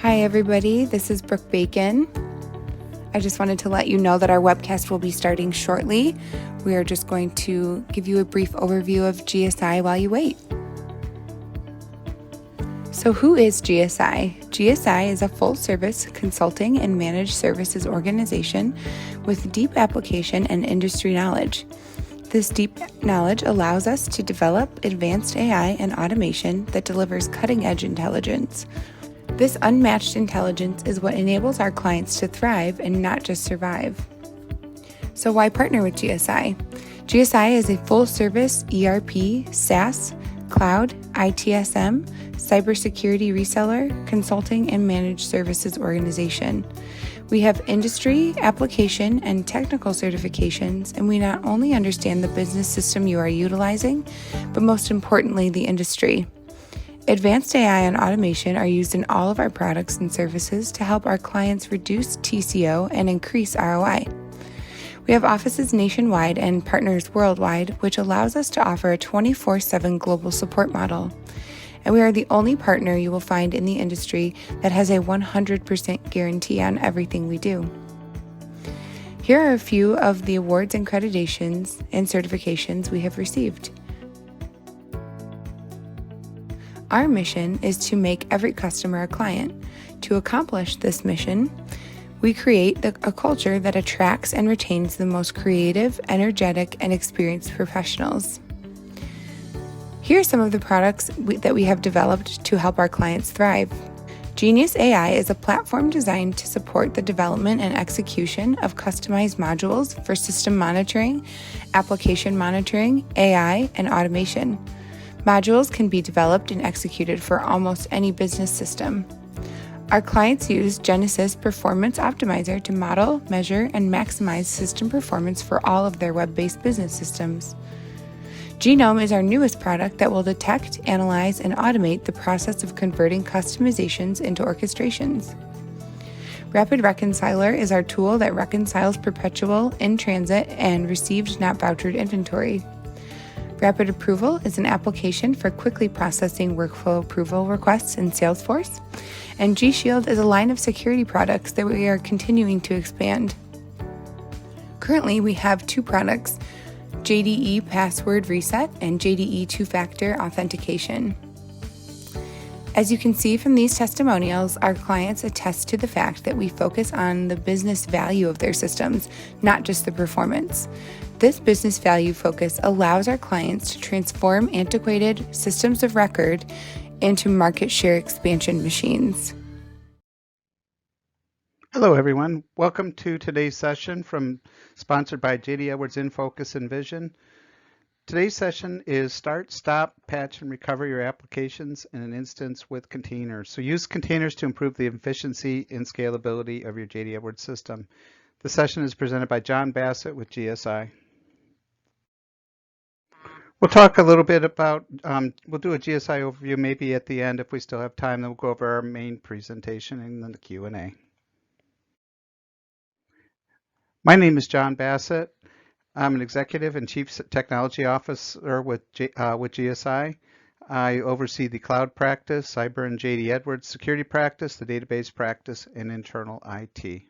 Hi everybody, this is Brooke Bacon. I just wanted to let you know that our webcast will be starting shortly. We are just going to give you a brief overview of GSI while you wait. So who is GSI? GSI is a full-service consulting and managed services organization with deep application and industry knowledge. This deep knowledge allows us to develop advanced AI and automation that delivers cutting-edge intelligence. This unmatched intelligence is what enables our clients to thrive and not just survive. So why partner with GSI? GSI is a full-service ERP, SaaS, cloud, ITSM, cybersecurity reseller, consulting, and managed services organization. We have industry, application, and technical certifications, and we not only understand the business system you are utilizing, but most importantly, the industry. Advanced AI and automation are used in all of our products and services to help our clients reduce TCO and increase ROI. We have offices nationwide and partners worldwide, which allows us to offer a 24/7 global support model. And we are the only partner you will find in the industry that has a 100% guarantee on everything we do. Here are a few of the awards and accreditations and certifications we have received. Our mission is to make every customer a client. To accomplish this mission, we create a culture that attracts and retains the most creative, energetic, and experienced professionals. Here are some of the products that we have developed to help our clients thrive. Genius AI is a platform designed to support the development and execution of customized modules for system monitoring, application monitoring, AI, and automation. Modules can be developed and executed for almost any business system. Our clients use Genesis Performance Optimizer to model, measure, and maximize system performance for all of their web-based business systems. Genome is our newest product that will detect, analyze, and automate the process of converting customizations into orchestrations. Rapid Reconciler is our tool that reconciles perpetual, in-transit, and received not vouchered inventory. Rapid Approval is an application for quickly processing workflow approval requests in Salesforce. And G Shield is a line of security products that we are continuing to expand. Currently, we have two products, JDE Password Reset and JDE Two-Factor Authentication. As you can see from these testimonials, our clients attest to the fact that we focus on the business value of their systems, not just the performance. This business value focus allows our clients to transform antiquated systems of record into market share expansion machines. Hello, everyone. Welcome to today's session sponsored by JD Edwards InFocus and Vision. Today's session is start, stop, patch, and recover your applications in an instance with containers. So use containers to improve the efficiency and scalability of your JD Edwards system. The session is presented by John Bassett with GSI. We'll talk a little bit about, we'll do a GSI overview maybe at the end if we still have time, then we'll go over our main presentation and then the Q&A. My name is John Bassett. I'm an executive and chief technology officer with GSI. I oversee the cloud practice, cyber and JD Edwards security practice, the database practice, and internal IT.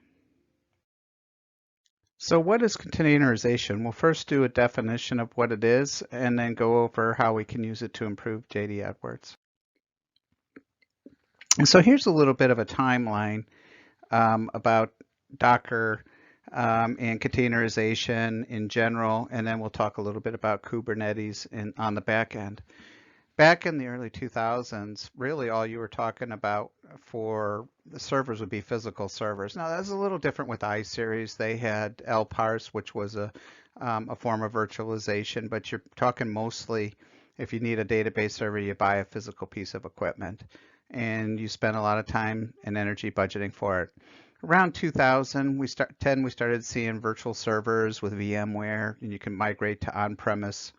So what is containerization? We'll first do a definition of what it is and then go over how we can use it to improve JD Edwards. And so here's a little bit of a timeline about Docker and containerization in general, and then we'll talk a little bit about Kubernetes on the back end. Back in the early 2000s, really all you were talking about for the servers would be physical servers. Now that's a little different with iSeries. They had LParse, which was a form of virtualization, but you're talking mostly if you need a database server, you buy a physical piece of equipment and you spend a lot of time and energy budgeting for it. Around 2000, we started seeing virtual servers with VMware, and you can migrate to on-premise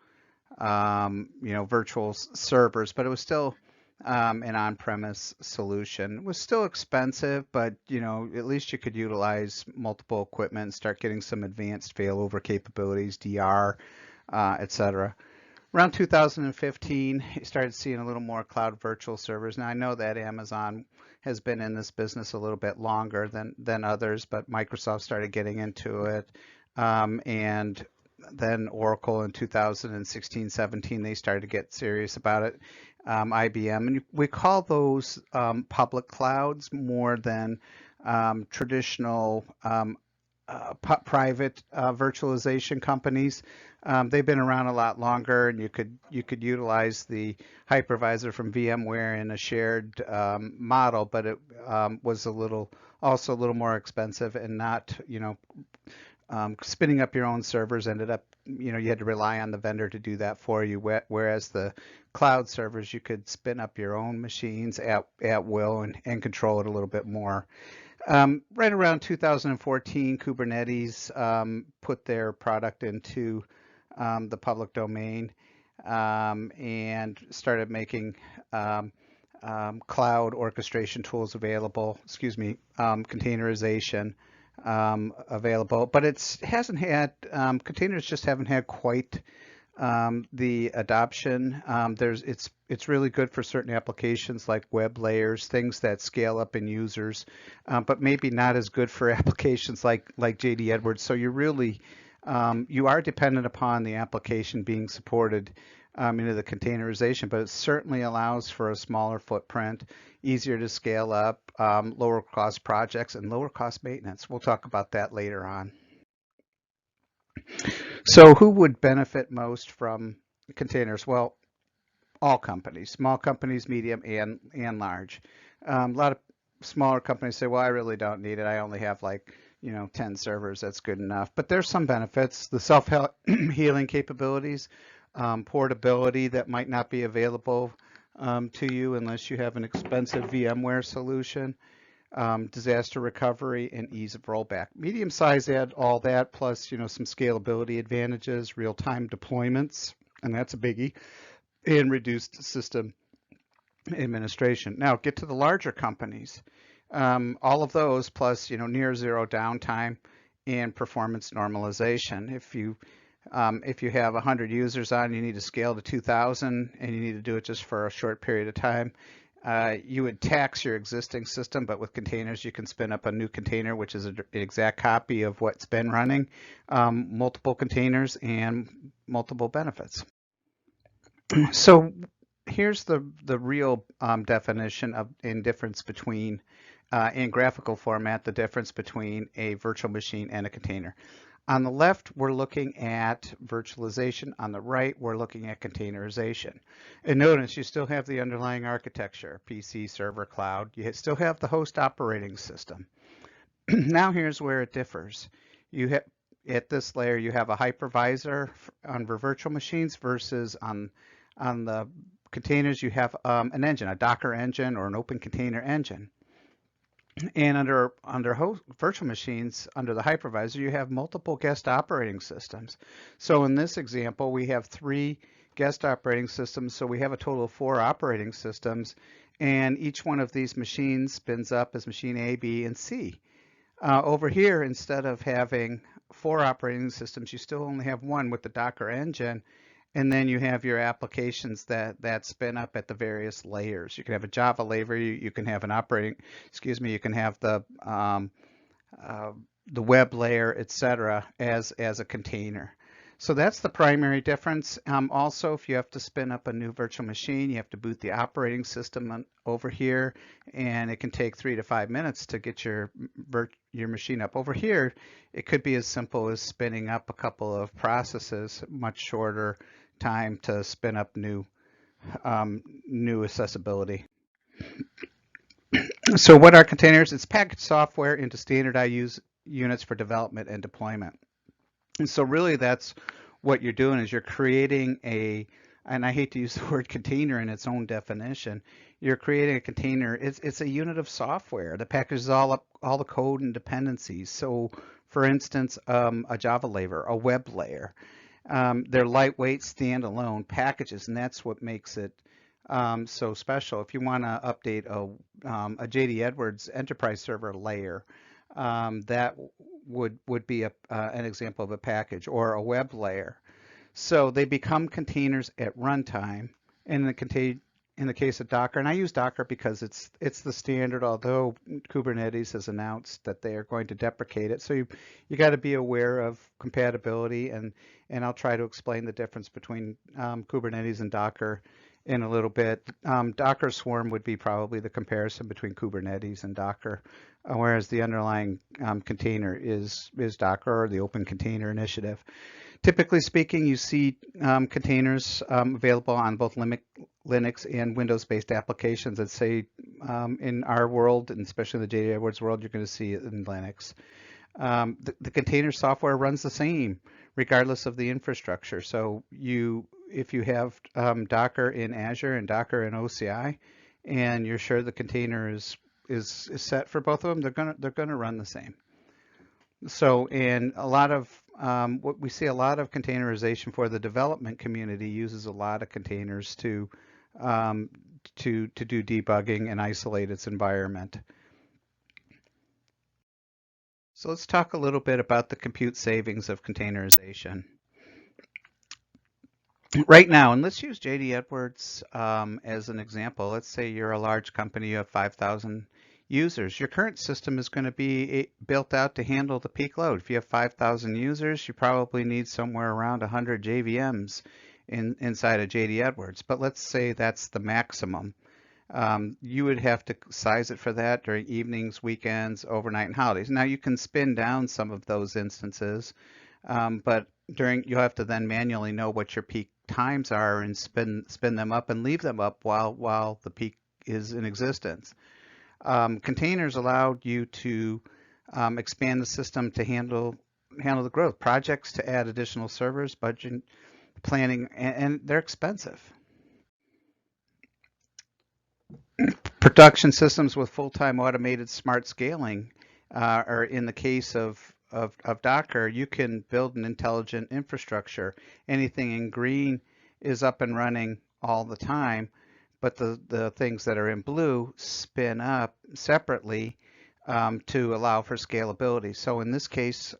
virtual servers, but it was still an on-premise solution. It was still expensive, but at least you could utilize multiple equipment and start getting some advanced failover capabilities, DR, etc. Around 2015, you started seeing a little more cloud virtual servers. Now I know that Amazon has been in this business a little bit longer than others, but Microsoft started getting into it, and then Oracle in 2016, 17, they started to get serious about it. IBM, and we call those public clouds more than traditional private virtualization companies. They've been around a lot longer, and you could utilize the hypervisor from VMware in a shared model, but it was also a little more expensive, and not, spinning up your own servers ended up, you had to rely on the vendor to do that for you. Whereas the cloud servers, you could spin up your own machines at will, and control it a little bit more. Right around 2014, Kubernetes put their product into the public domain, and started making cloud orchestration tools available, containerization available, but containers just haven't had quite the adoption. It's really good for certain applications like web layers, things that scale up in users, but maybe not as good for applications like JD Edwards. So you are dependent upon the application being supported into the containerization, but it certainly allows for a smaller footprint, easier to scale up, lower cost projects, and lower cost maintenance. We'll talk about that later on. So who would benefit most from containers? Well, all companies, small companies, medium, and large. A lot of smaller companies say, well, I really don't need it. I only have 10 servers. That's good enough. But there's some benefits. The self-healing capabilities, portability that might not be available to you unless you have an expensive VMware solution. Disaster recovery, and ease of rollback. Medium size add all that, plus some scalability advantages, real-time deployments, and that's a biggie, and reduced system administration. Now get to the larger companies. All of those plus near zero downtime and performance normalization. If you have 100 users on, you need to scale to 2,000, and you need to do it just for a short period of time. You would tax your existing system, but with containers, you can spin up a new container, which is an exact copy of what's been running, multiple containers, and multiple benefits. So here's the real definition and difference between, in graphical format, the difference between a virtual machine and a container. On the left, we're looking at virtualization. On the right, we're looking at containerization. And notice you still have the underlying architecture, PC, server, cloud. You still have the host operating system. Now here's where it differs. At this layer, you have a hypervisor on virtual machines versus on the containers, you have an engine, a Docker engine or an open container engine. And under virtual machines, under the hypervisor, you have multiple guest operating systems. So in this example, we have 3 guest operating systems, so we have a total of 4 operating systems, and each one of these machines spins up as machine A, B, and C. Over here, instead of having 4 operating systems, you still only have 1 with the Docker engine, and then you have your applications that spin up at the various layers. You can have a Java layer, you can have you can have the web layer, etc., as a container. So that's the primary difference. Also, if you have to spin up a new virtual machine, you have to boot the operating system over here, and it can take 3 to 5 minutes to get your machine up. Over here, it could be as simple as spinning up a couple of processes, much shorter time to spin up new accessibility. So what are containers? It's packaged software into standardized units for development and deployment. And so really that's what you're doing, is you're creating and I hate to use the word container in its own definition, you're creating a container. It's a unit of software that packages all the code and dependencies. So for instance, a Java layer, a web layer. They're lightweight, standalone packages, and that's what makes it so special. If you want to update a JD Edwards enterprise server layer, that would be an example of a package, or a web layer. So they become containers at runtime. In the case of Docker, and I use Docker because it's the standard, although Kubernetes has announced that they are going to deprecate it. So you got to be aware of compatibility, and I'll try to explain the difference between Kubernetes and Docker in a little bit. Docker Swarm would be probably the comparison between Kubernetes and Docker, whereas the underlying container is Docker, or the Open Container Initiative. Typically speaking, you see containers available on both Linux and Windows-based applications. I'd say in our world, and especially in the J.D. Edwards world, you're going to see it in Linux. The container software runs the same regardless of the infrastructure. So if you have Docker in Azure and Docker in OCI, and you're sure the container is set for both of them, they're gonna run the same. So, and a lot of what we see, a lot of containerization for the development community uses a lot of containers to do debugging and isolate its environment. So let's talk a little bit about the compute savings of containerization. Right now, and let's use J.D. Edwards as an example. Let's say you're a large company, you have 5,000 users. Your current system is going to be built out to handle the peak load. If you have 5,000 users, you probably need somewhere around 100 JVMs inside of J.D. Edwards. But let's say that's the maximum. You would have to size it for that during evenings, weekends, overnight, and holidays. Now you can spin down some of those instances, but you'll have to then manually know what your peak times are and spin them up and leave them up while the peak is in existence. Containers allowed you to expand the system to handle the growth, projects to add additional servers, budget planning, and they're expensive. Production systems with full-time automated smart scaling, or in the case of Docker, you can build an intelligent infrastructure. Anything in green is up and running all the time, but the things that are in blue spin up separately to allow for scalability. So in this case,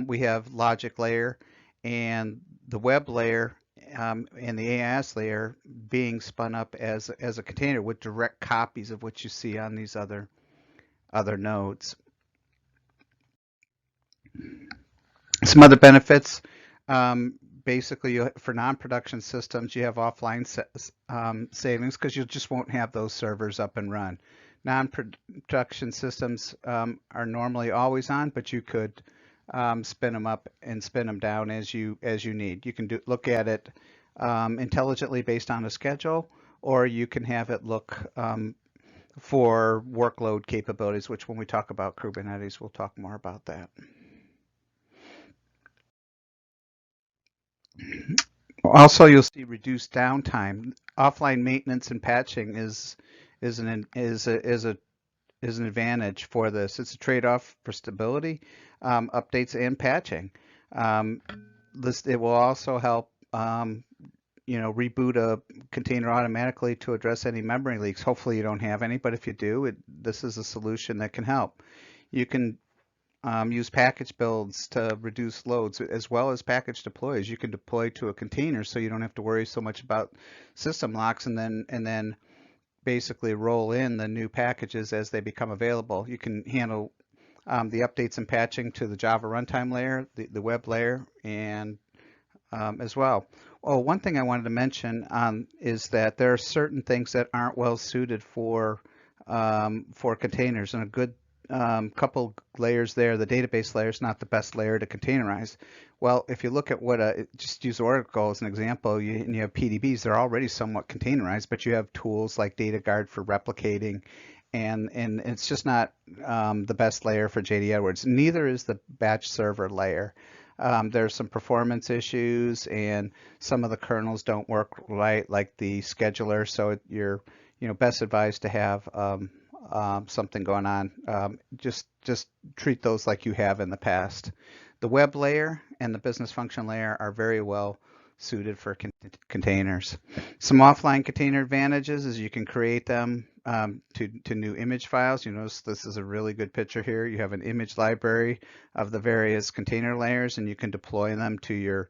we have logic layer and the web layer and the AIS layer being spun up as a container with direct copies of what you see on these other nodes. Some other benefits, basically for non-production systems, you have offline savings because you just won't have those servers up and run. Non-production systems are normally always on, but you could spin them up and spin them down as you need. You can look at it intelligently based on a schedule, or you can have it look for workload capabilities, which when we talk about Kubernetes, we'll talk more about that. Also, you'll see reduced downtime. Offline maintenance and patching is an advantage for this. It's a trade-off for stability, updates, and patching. It will also help reboot a container automatically to address any memory leaks. Hopefully you don't have any, but if you do, this is a solution that can help. You can use package builds to reduce loads as well as package deploys. You can deploy to a container so you don't have to worry so much about system locks, and then basically roll in the new packages as they become available. You can handle the updates and patching to the Java runtime layer, the web layer, and as well. Oh, one thing I wanted to mention is that there are certain things that aren't well suited for containers, and a good couple layers there. The database layer is not the best layer to containerize. Well, if you look at just use Oracle as an example, and you have PDBs, they're already somewhat containerized, but you have tools like DataGuard for replicating, and it's just not the best layer for JD Edwards. Neither is the batch server layer. There's some performance issues, and some of the kernels don't work right, like the scheduler. So you're best advised to have something going on. Just treat those like you have in the past. The web layer and the business function layer are very well suited for containers. Some offline container advantages is you can create them to new image files. You notice this is a really good picture here. You have an image library of the various container layers, and you can deploy them to your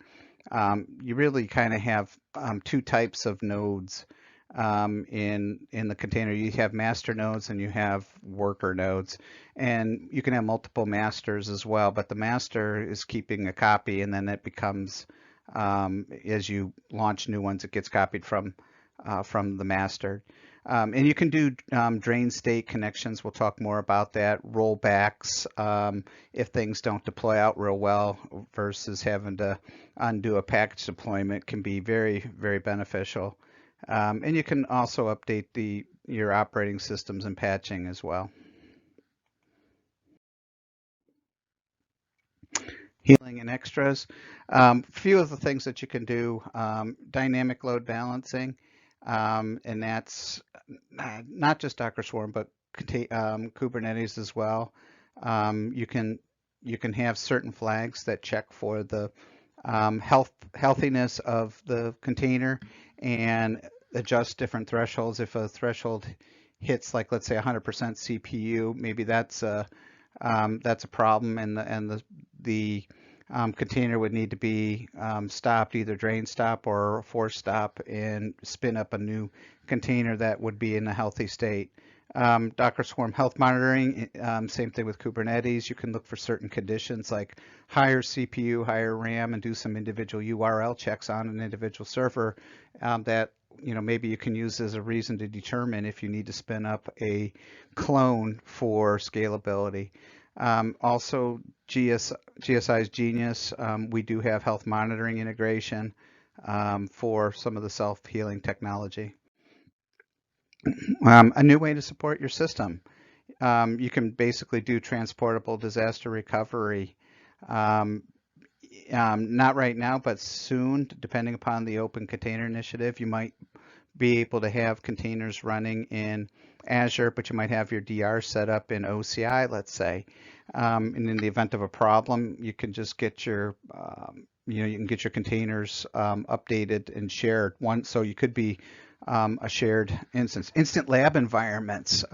You really kind of have two types of nodes in the container. You have master nodes and you have worker nodes, and you can have multiple masters as well. But the master is keeping a copy, and then it becomes as you launch new ones, it gets copied from the master. And you can do drain state connections. We'll talk more about that. Rollbacks if things don't deploy out real well versus having to undo a package deployment can be very, very beneficial. And you can also update your operating systems and patching as well. Healing and extras. Few of the things that you can do, dynamic load balancing, and that's not just Docker Swarm, but Kubernetes as well. You can have certain flags that check for the healthiness of the container and adjust different thresholds. If a threshold hits, like, let's say 100% CPU, maybe that's a problem, and the container would need to be stopped, either drain stop or force stop, and spin up a new container that would be in a healthy state. Docker Swarm health monitoring, same thing with Kubernetes. You can look for certain conditions like higher CPU, higher RAM, and do some individual URL checks on an individual server that maybe you can use as a reason to determine if you need to spin up a clone for scalability. Also, GSI's Genius, we do have health monitoring integration for some of the self-healing technology. A new way to support your system. You can basically do transportable disaster recovery. Not right now, but soon, depending upon the Open Container Initiative, you might be able to have containers running in Azure, but you might have your DR set up in OCI, let's say. And in the event of a problem, you can just get your, you can get your containers updated and shared. So you could be a shared instance. Instant lab environments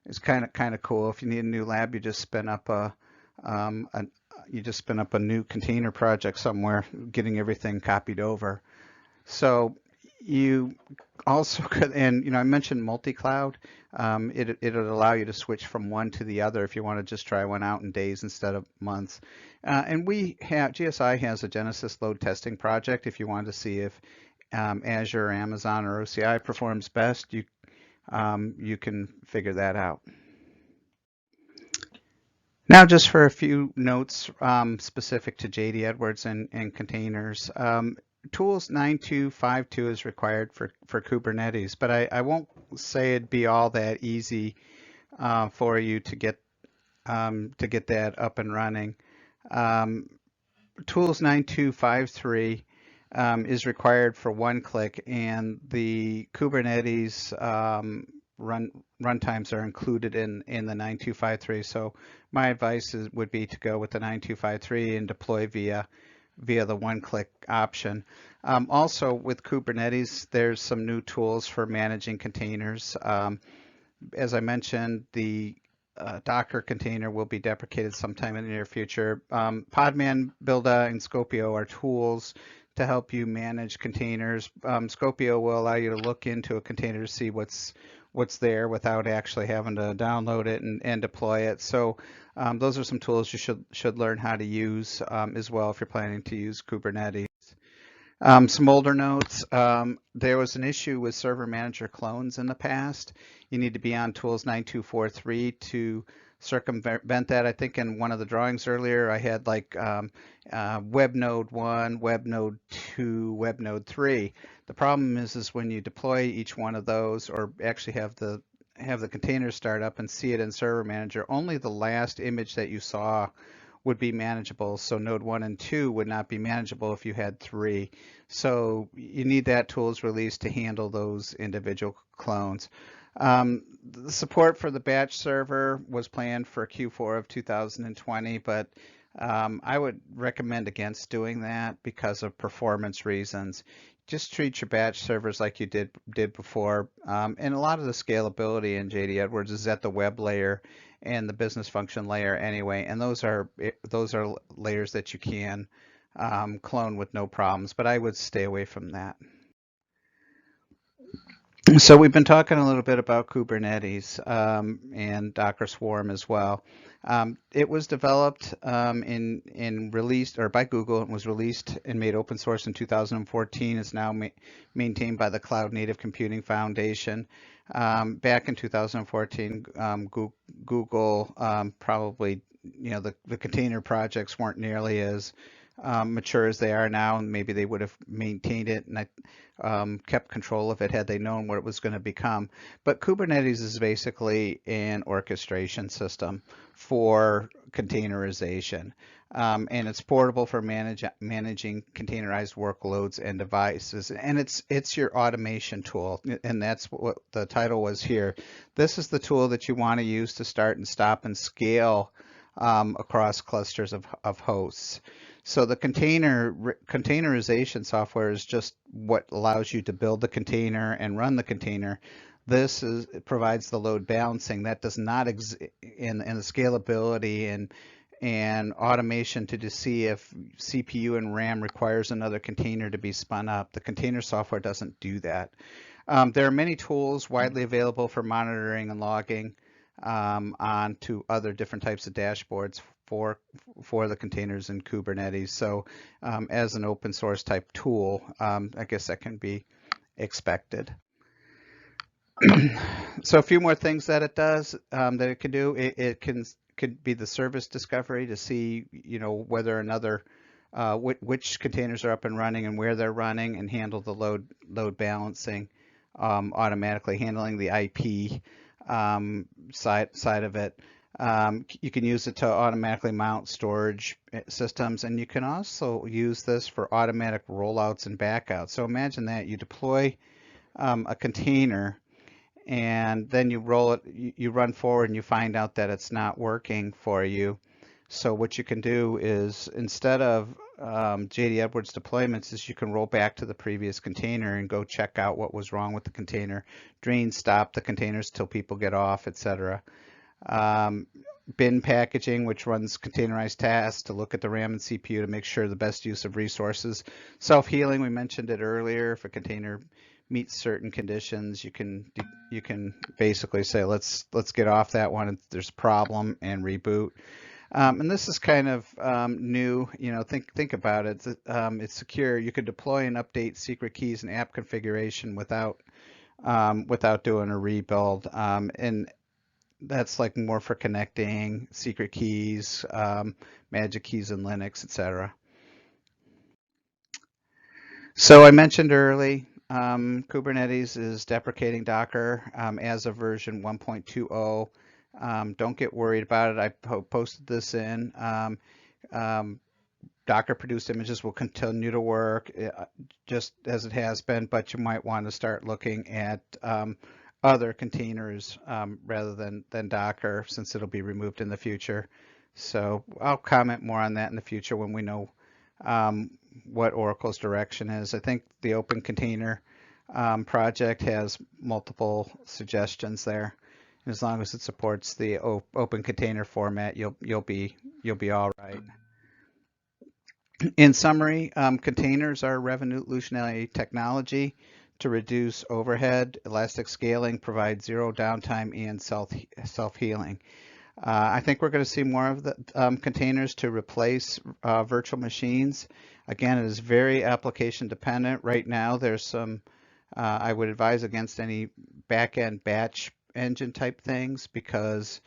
is kind of cool. If you need a new lab, you just spin up a new container project somewhere, getting everything copied over. So you also could, and I mentioned multi-cloud. It'll allow you to switch from one to the other if you want to just try one out in days instead of months. And GSI has a Genesis load testing project. If you want to see if Azure, or Amazon, or OCI performs best, you can figure that out. Now, just for a few notes specific to JD Edwards and containers. Tools 9252 is required for Kubernetes, but I won't say it'd be all that easy for you to get that up and running. Tools 9253 is required for one-click, and the Kubernetes runtimes are included in the 9253. So my advice would be to go with the 9253 and deploy via the one-click option. Also, with Kubernetes, there's some new tools for managing containers. As I mentioned, the Docker container will be deprecated sometime in the near future. Podman, Builda, and Scopio are tools to help you manage containers. Scopio will allow you to look into a container to see what's there without actually having to download it and deploy it. So those are some tools you should learn how to use as well if you're planning to use Kubernetes. Some older notes. There was an issue with server manager clones in the past. You need to be on tools 9243 to circumvent that. I think in one of the drawings earlier, I had like web node 1, web node 2, web node 3. The problem is when you deploy each one of those, or actually have the container start up and see it in server manager, only the last image that you saw would be manageable. So node 1 and 2 would not be manageable if you had 3. So you need that tools release to handle those individual clones. The support for the batch server was planned for Q4 of 2020, but I would recommend against doing that because of performance reasons. Just treat your batch servers like you did before. And a lot of the scalability in JD Edwards is at the web layer and the business function layer anyway, and those are layers that you can clone with no problems, but I would stay away from that. So we've been talking a little bit about Kubernetes and Docker Swarm as well. It was developed in released or by Google and was released and made open source in 2014. It's now maintained by the Cloud Native Computing Foundation. Back in 2014, Google probably, the container projects weren't nearly as mature as they are now, and maybe they would have maintained it and kept control of it had they known what it was going to become. But Kubernetes is basically an orchestration system for containerization. And it's portable for managing containerized workloads and devices. And it's your automation tool, and that's what the title was here. This is the tool that you want to use to start and stop and scale across clusters of hosts. So the containerization software is just what allows you to build the container and run the container. It provides the load balancing that does not in the scalability and automation to see if CPU and RAM requires another container to be spun up. The container software doesn't do that. There are many tools widely available for monitoring and logging onto other different types of dashboards for the containers in Kubernetes. So as an open source type tool, I guess that can be expected. So a few more things that it does, that it can do. It could be the service discovery to see, whether another which containers are up and running and where they're running, and handle the load balancing, automatically handling the IP side of it. You can use it to automatically mount storage systems, and you can also use this for automatic rollouts and backouts. So imagine that you deploy a container, and then you roll it, you run forward, and you find out that it's not working for you. So what you can do is, instead of JD Edwards deployments, is you can roll back to the previous container and go check out what was wrong with the container, drain stop the containers till people get off, etc. Bin packaging, which runs containerized tasks to look at the RAM and CPU to make sure the best use of resources. Self-healing, we mentioned it earlier. If a container meets certain conditions, you can basically say, let's get off that one if there's a problem, and reboot. And this is kind of new. Think about it. It's secure. You could deploy and update secret keys and app configuration without doing a rebuild. And that's like more for connecting secret keys, magic keys in Linux, etc. So I mentioned early, Kubernetes is deprecating Docker as of version 1.20. Don't get worried about it. I posted this in. Docker produced images will continue to work just as it has been, but you might want to start looking at other containers rather than Docker, since it'll be removed in the future. So I'll comment more on that in the future when we know what Oracle's direction is. I think the Open Container project has multiple suggestions there. And as long as it supports the open container format, you'll be all right. In summary, containers are a revolutionary technology to reduce overhead, elastic scaling, provide zero downtime, and self-healing. I think we're going to see more of the containers to replace virtual machines. Again, it is very application dependent. Right now, there's some, I would advise against any back-end batch engine type things, because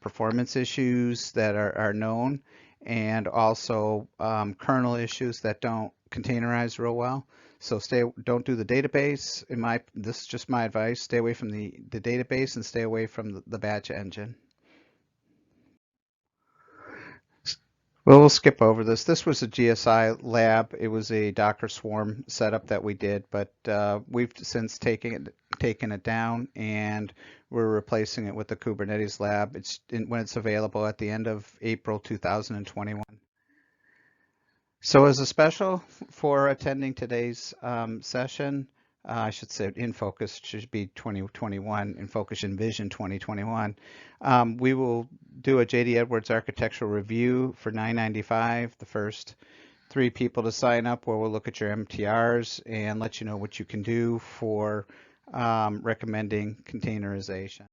performance issues that are known, and also kernel issues that don't containerize real well. So don't do the database. This is just my advice. Stay away from the database, and stay away from the batch engine. Well, we'll skip over this. This was a GSI lab. It was a Docker Swarm setup that we did, but we've since taken it down, and we're replacing it with the Kubernetes lab. When it's available at the end of April 2021. So as a special for attending today's session, I should say In Focus should be 2021, In Focus Envision 2021. We will do a JD Edwards architectural review for $9.95, the 3 people to sign up where we'll look at your MTRs and let you know what you can do for recommending containerization.